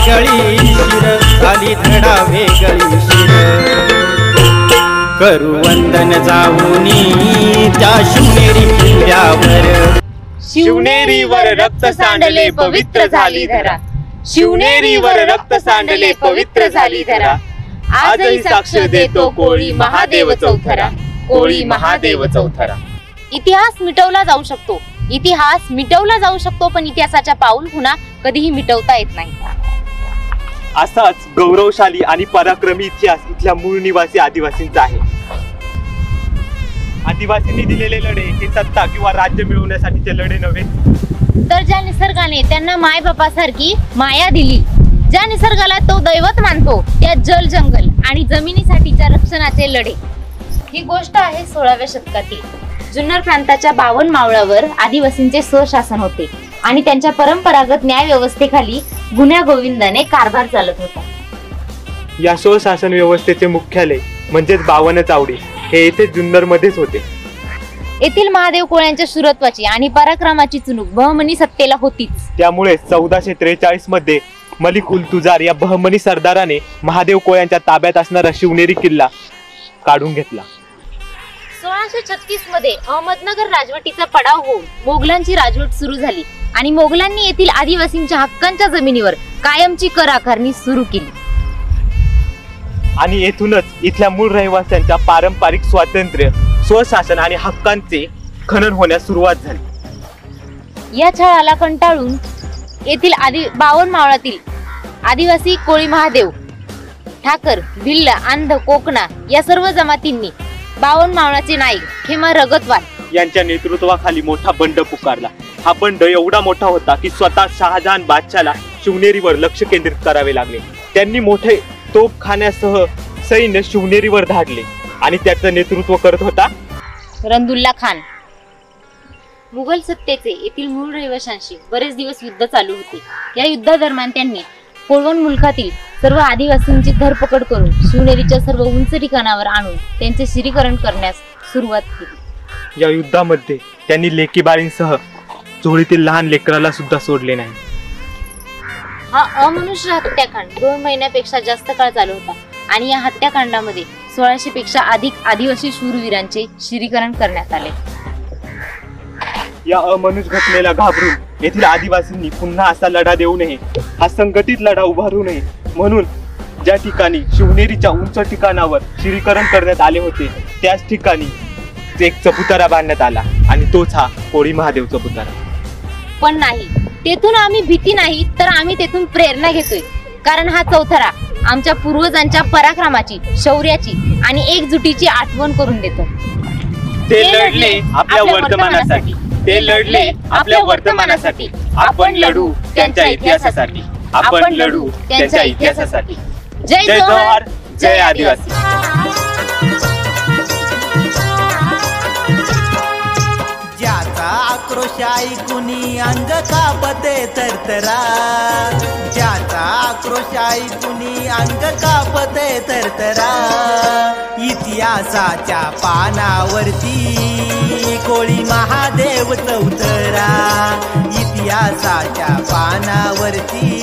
वेगळी शिर आली धडा वेगळी शिर करू वंदन जाऊनी त्या शिवनेरी किल्ल्यावर शिवनेरीवर रक्त सांडले पवित्र झाली धरा शिवनेरीवर रक्त सांडले पवित्र झाली धरा आजही साक्ष देतो कोळी महादेव चौथरा कोळी महादेव चौथरा। इतिहास मिटवला जाऊ शकतो, इतिहास मिटवला जाऊ शकतो, पण इतिहासाच्या पाऊल खुणा कधीही मिटवता येत नाही। असाच गौरवशाली आणि पराक्रमी इतिहास इथल्या मूळ निवासी आदिवासींचा आहे। आदिवासींनी दिलेले लढे हे सत्ता किंवा राज्य मिळवण्यासाठीचे लढे नव्हे, तर ज्या निसर्गाने त्यांना मायबापासारखी माया दिली, ज्या निसर्गाला तो दैवत मानतो, त्या जल जंगल आणि जमिनीसाठीच्या रक्षणाचे लढे। ही गोष्ट आहे 16व्या शतकातील। जुन्नर प्रांताच्या 52 मावळावर आदिवासींचे स्वशासन होते आणि त्यांच्या परंपरागत न्याय व्यवस्थेखाली गुन्ह्या गोविंदाने कारभार चालत होता। या स्वशासन व्यवस्थेचे मुख्यालय म्हणजेच 52 चावडी हे येथे जुन्नर मध्येच होते। येथील महादेव कोळ्यांच्या शूरत्वाची आणि पराक्रमाची चुणूक बहमनी सत्तेला होतीच। त्यामुळे 1443 मध्ये मलिक उल तुजार या बहमनी सरदाराने महादेव कोळ्यांच्या ताब्यात असणारा शिवनेरी किल्ला काढून घेतला। 1636 मध्ये अहमदनगर राजवटीचा पडाव होऊन मोगलांची राजवट सुरू झाली आणि मोगलांनी येथील आदिवासींच्या हक्कांच्या जमिनीवर कायमची कर आकारणी सुरू केली आणि येथूनच इथल्या मूळ रहिवाशांच्या पारंपरिक स्वातंत्र्य, स्वशासन आणि हक्कांचे खनन होण्यास सुरुवात झाली। या छळाला कंटाळून येथील 52 मावळातील आदिवासी कोळी महादेव, ठाकर, भिल्ल, अंध, कोकणा या सर्व जमातींनी 52 मावळाचे नाईक खेमा रगतवार यांच्या नेतृत्वाखाली मोठा बंड पुकारला। हा बंड एवढा मोठा होता की स्वतः शहाजहान बादशाहला शिवनेरीवर लक्ष केंद्रित करावे लागले। त्यांनी मोठे तोफखान्यासह सैन्य शिवनेरीवर धाडले आणि त्याचं नेतृत्व करत होता रंदुल्ला खान। मुघल सत्तेचे येथील मूळ रहिवाशांशी बरेच दिवस युद्ध चालू होते। या युद्धादरम्यान त्यांनी कोळवण मुलखातील सर्व आदिवासींची धरपकड करून शिवनेरीच्या सर्व उंच ठिकाणावर आणून त्यांचे शिरीकरण करण्यास सुरुवात केली। या युद्धामध्ये त्यांनी लेकीबाळींसह झोळीतील लहान लेकराला सुद्धा सोडले नाही। हा अमनुष्य हत्याकांड 2 महिन्यापेक्षा जास्त काळ चालू होता आणि या हत्याकांडामध्ये 1600 पेक्षा अधिक आदिवासी शूरवीरांचे शिरीकरण करण्यात आले। या अमनुष्य घटनेला घाबरून येथील आदिवासींनी पुन्हा असा लढा देऊ नये, हा संघटित लढा उभारू नये म्हणून ज्या ठिकाणी शिवनेरीच्या उंच ठिकाणावर शिरीकरण करण्यात आले होते त्याच ठिकाणी एक चबुतरा बांधण्यात आला आणि तोच हा कोळी महादेव चबुतरा। पण नाही, तेथून आम्ही भीती नाही तर आम्ही तेथून प्रेरणा घेतोय, कारण हा चौथरा आमच्या पूर्वजांच्या पराक्रमाची, शौर्याची आणि एकजुटीची आठवण करून देतो। ते लढले आपल्या वर्तमानासाठी, ते लढले आपल्या वर्तमानासाठी, आपण लढू त्यांच्या इतिहासासाठी, आपण लढू त्यांच्या इतिहासासाठी। जय जोहार, जय आदिवासी। ज्याचा आक्रोश ऐकुनी अंग कापते तरतरा, ज्याचा आक्रोश ऐकुनी अंग कापते तरतरा, इतिहासाच्या पानावरती कोळी महादेव चौथरा, इतिहासाच्या पानावरती